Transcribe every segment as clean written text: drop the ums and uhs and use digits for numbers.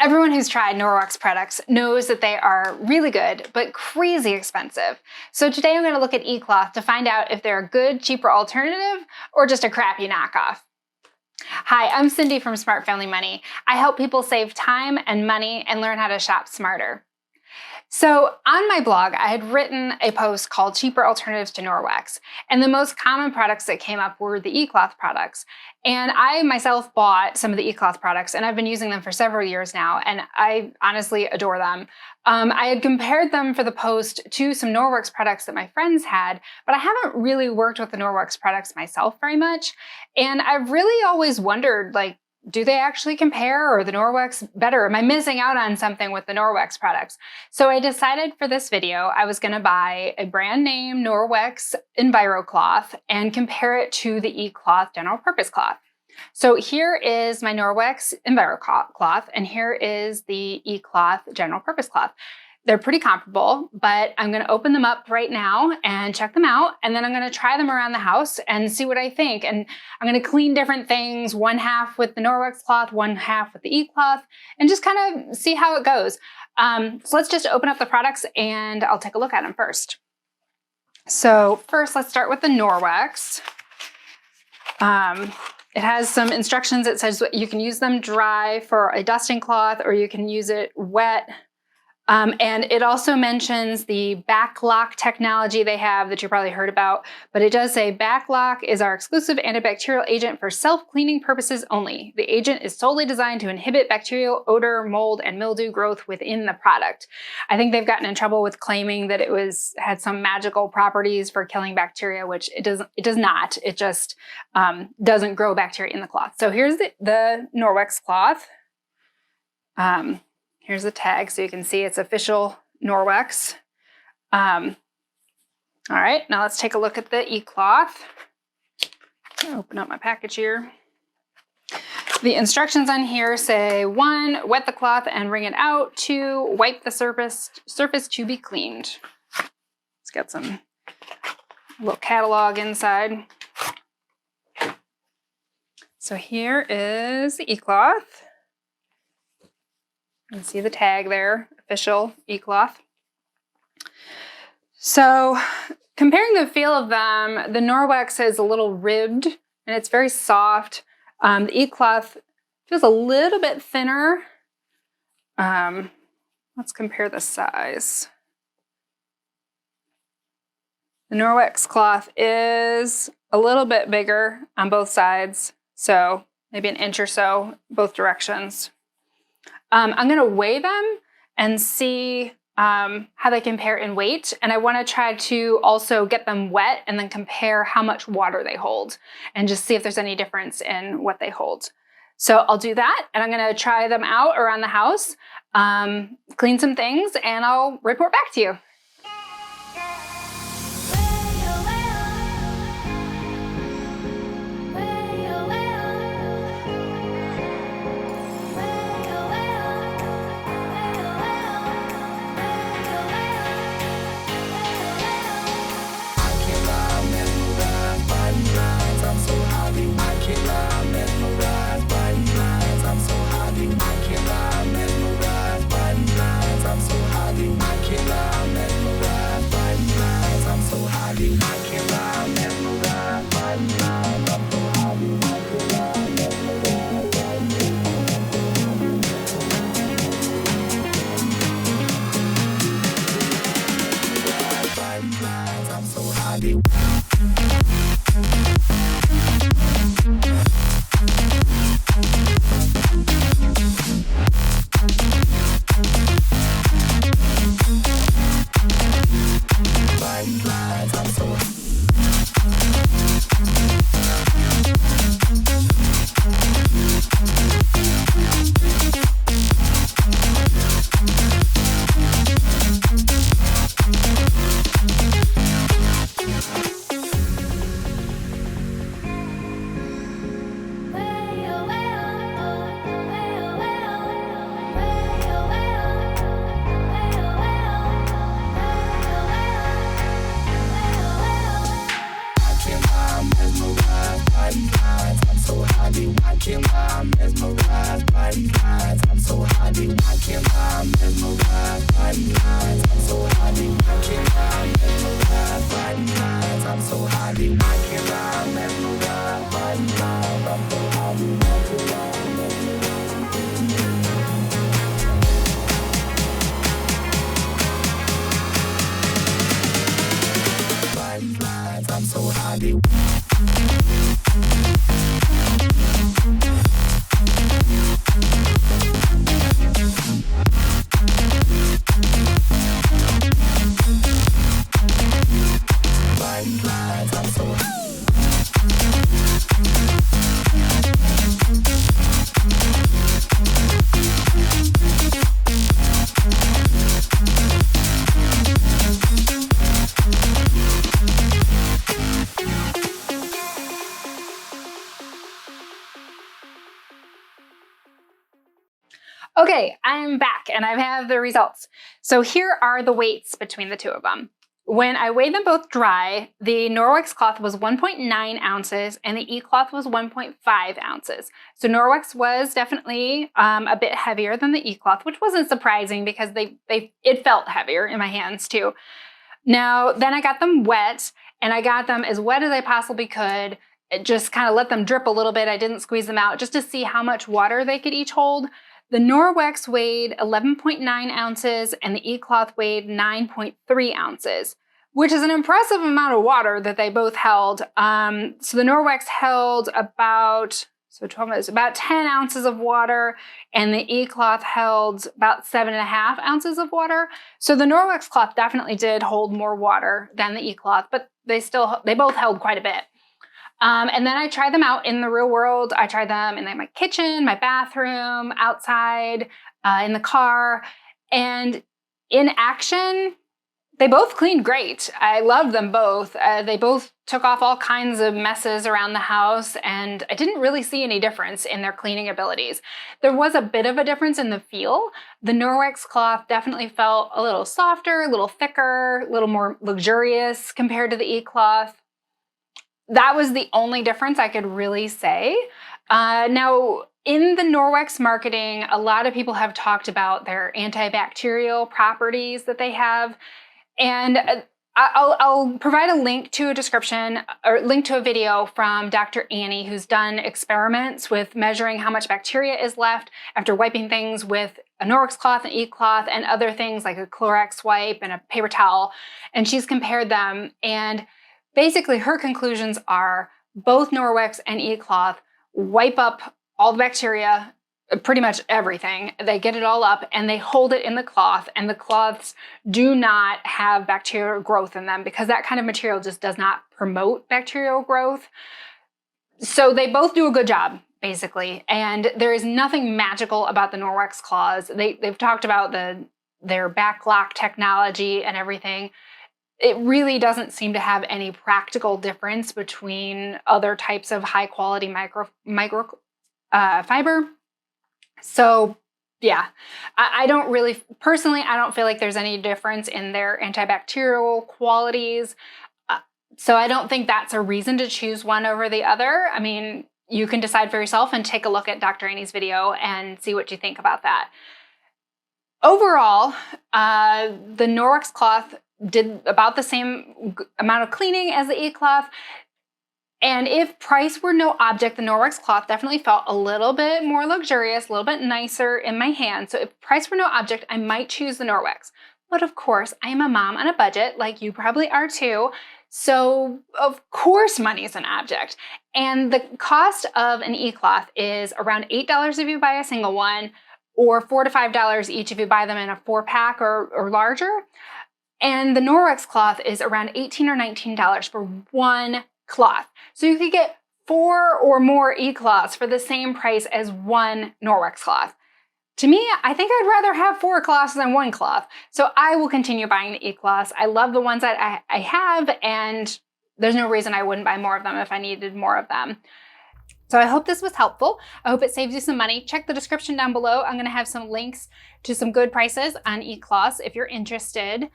Everyone who's tried Norwex products knows that they are really good, but crazy expensive. So today I'm going to look at eCloth to find out if they're a good, cheaper alternative or just a crappy knockoff. Hi, I'm Cindy from Smart Family Money. I help people save time and money and learn how to shop smarter. So on my blog, I had written a post called Cheaper Alternatives to Norwex, and the most common products that came up were the eCloth products. And I myself bought some of the eCloth products, and I've been using them for several years now, and I honestly adore them. I had compared them for the post to some Norwex products that my friends had, but I haven't really worked with the Norwex products myself very much. And I've really always wondered, do they actually compare, or the Norwex better? Am I missing out on something with the Norwex products? So I decided for this video, I was gonna buy a brand name Norwex Envirocloth and compare it to the eCloth general purpose cloth. So here is my Norwex Envirocloth, and here is the eCloth general purpose cloth. They're pretty comparable, but I'm gonna open them up right now and check them out, and then I'm gonna try them around the house and see what I think. And I'm gonna clean different things, one half with the Norwex cloth, one half with the eCloth, and just kind of see how it goes. So let's just open up the products and I'll take a look at them first. So first, let's start with the Norwex. It has some instructions. It says you can use them dry for a dusting cloth, or you can use it wet. And it also mentions the backlock technology they have that you probably heard about, but it does say backlock is our exclusive antibacterial agent for self-cleaning purposes only. The agent is solely designed to inhibit bacterial odor, mold, and mildew growth within the product. I think they've gotten in trouble with claiming that it had some magical properties for killing bacteria, which it does not. It just doesn't grow bacteria in the cloth. So here's the Norwex cloth. Here's the tag, so you can see it's official Norwex. All right, now let's take a look at the eCloth. Open up my package here. The instructions on here say 1, wet the cloth and wring it out. 2, wipe the surface to be cleaned. It's got some little catalog inside. So here is the eCloth. You can see the tag there, official eCloth. So comparing the feel of them, the Norwex is a little ribbed and it's very soft. The eCloth feels a little bit thinner. Let's compare the size. The Norwex cloth is a little bit bigger on both sides, so maybe an inch or so both directions. I'm gonna weigh them and see how they compare in weight. And I wanna try to also get them wet and then compare how much water they hold and just see if there's any difference in what they hold. So I'll do that, and I'm gonna try them out around the house, clean some things, and I'll report back to you. I can't lie, mesmerized by these lines. I'm so hot, I can't lie, mesmerized. Okay, I'm back and I have the results. So here are the weights between the two of them. When I weighed them both dry, the Norwex cloth was 1.9 ounces and the E-cloth was 1.5 ounces. So Norwex was definitely a bit heavier than the E-cloth, which wasn't surprising because it felt heavier in my hands too. Now, then I got them wet, and I got them as wet as I possibly could. Just kind of let them drip a little bit. I didn't squeeze them out just to see how much water they could each hold. The Norwex weighed 11.9 ounces and the E-cloth weighed 9.3 ounces, which is an impressive amount of water that they both held. So the Norwex held about 10 ounces of water, and the E-cloth held about 7.5 ounces of water. So the Norwex cloth definitely did hold more water than the E-cloth, but they both held quite a bit. And then I tried them out in the real world. I tried them in my kitchen, my bathroom, outside, in the car, and in action, they both cleaned great. I loved them both. They both took off all kinds of messes around the house, and I didn't really see any difference in their cleaning abilities. There was a bit of a difference in the feel. The Norwex cloth definitely felt a little softer, a little thicker, a little more luxurious compared to the E-cloth. That was the only difference I could really say. Now, in the Norwex marketing, a lot of people have talked about their antibacterial properties that they have. And I'll provide a link to a description or link to a video from Dr. Annie, who's done experiments with measuring how much bacteria is left after wiping things with a Norwex cloth, an E-cloth, and other things like a Clorox wipe and a paper towel. And she's compared them. And basically, her conclusions are both Norwex and E-cloth wipe up all the bacteria, pretty much everything. They get it all up and they hold it in the cloth, and the cloths do not have bacterial growth in them because that kind of material just does not promote bacterial growth. So they both do a good job, basically. And there is nothing magical about the Norwex cloths. They've talked about their backlock technology and everything. It really doesn't seem to have any practical difference between other types of high quality micro fiber. So yeah, I don't really, personally, I don't feel like there's any difference in their antibacterial qualities. So I don't think that's a reason to choose one over the other. I mean, you can decide for yourself and take a look at Dr. Annie's video and see what you think about that. Overall, the Norwex cloth did about the same amount of cleaning as the E-cloth. And if price were no object, the Norwex cloth definitely felt a little bit more luxurious, a little bit nicer in my hand. So if price were no object, I might choose the Norwex. But of course, I am a mom on a budget, like you probably are too. So of course money is an object. And the cost of an E-cloth is around $8 if you buy a single one, or $4 to $5 each if you buy them in a 4-pack or larger. And the Norwex cloth is around $18 or $19 for one cloth. So you could get 4 or more E-cloths for the same price as one Norwex cloth. To me, I think I'd rather have 4 cloths than one cloth. So I will continue buying the E-cloths. I love the ones that I have, and there's no reason I wouldn't buy more of them if I needed more of them. So I hope this was helpful. I hope it saves you some money. Check the description down below. I'm going to have some links to some good prices on E-cloths if you're interested.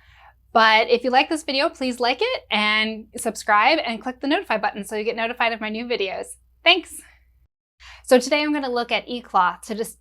But if you like this video, please like it and subscribe and click the notify button so you get notified of my new videos. Thanks. So today I'm going to look at E-cloth to just